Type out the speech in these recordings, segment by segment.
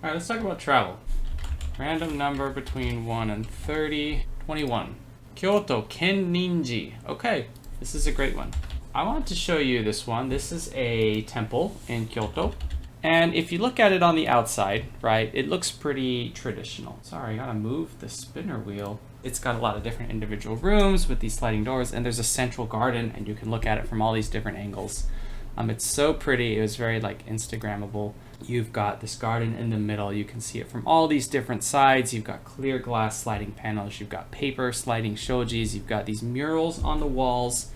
All right, let's talk about travel. Random number between 1 and 30. 21. Kyoto, Kennin-ji. Okay, this is a great one. I wanted to show you this one. This is a temple in Kyoto. And if you look at it on the outside, right, it looks pretty traditional. Sorry, I gotta move the spinner wheel. It's got a lot of different individual rooms with these sliding doors, and there's a central garden, and you can look at it from all these different angles. It's so pretty. It was very like Instagrammable. You've got this garden in the middle. You can see it from all these different sides. You've got clear glass sliding panels. You've got paper sliding shojis. You've got these murals on the walls.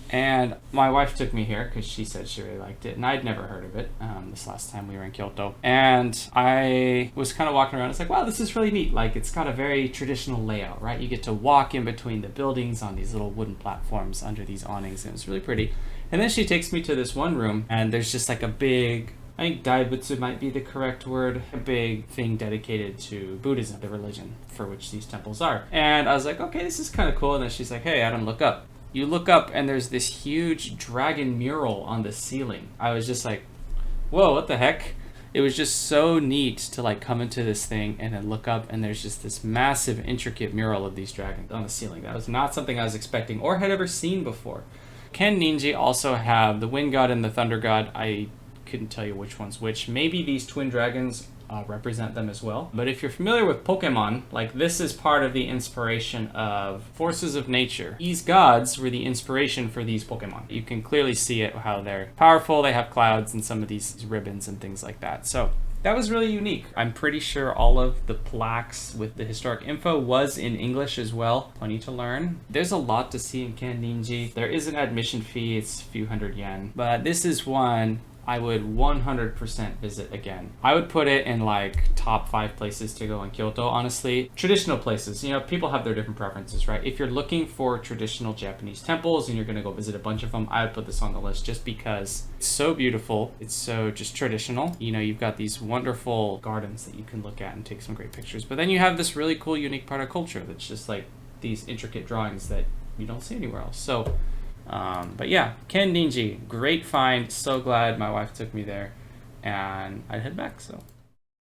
And my wife took me here because she said she really liked it, and I'd never heard of it this last time we were in Kyoto. And I was kind of walking around. It's like, wow, this is really neat. Like, it's got a very traditional layout, right? You get to walk in between the buildings on these little wooden platforms under these awnings, and it was really pretty. And then she takes me to this one room, and there's just like a big, I think daibutsu might be the correct word, a big thing dedicated to Buddhism, the religion for which these temples are. And I was like, okay, this is kind of cool. And then she's like, hey, Adam, look up. You look up and there's this huge dragon mural on the ceiling. I was just like, whoa, what the heck? It was just so neat to like come into this thing and then look up and there's just this massive intricate mural of these dragons on the ceiling. That was not something I was expecting or had ever seen before. Kennin-ji also have the wind god and the thunder god. I couldn't tell you which one's which. Maybe these twin dragons represent them as well. But if you're familiar with Pokemon, like this is part of the inspiration of forces of nature. These gods were the inspiration for these Pokemon. You can clearly see it, how they're powerful. They have clouds and some of these ribbons and things like that. So that was really unique. I'm pretty sure all of the plaques with the historic info was in English as well. Plenty to learn. There's a lot to see in Kennin-ji. There is an admission fee. It's a few hundred yen. But this is one I would 100% visit again. I would put it in like top 5 places to go in Kyoto, honestly. Traditional places, you know, people have their different preferences, right? If you're looking for traditional Japanese temples and you're gonna go visit a bunch of them, I would put this on the list just because it's so beautiful. It's so just traditional. You know, you've got these wonderful gardens that you can look at and take some great pictures. But then you have this really cool, unique part of culture that's just like these intricate drawings that you don't see anywhere else. So, but yeah, Kennin-ji, great find. So glad my wife took me there, and I'd head back. So.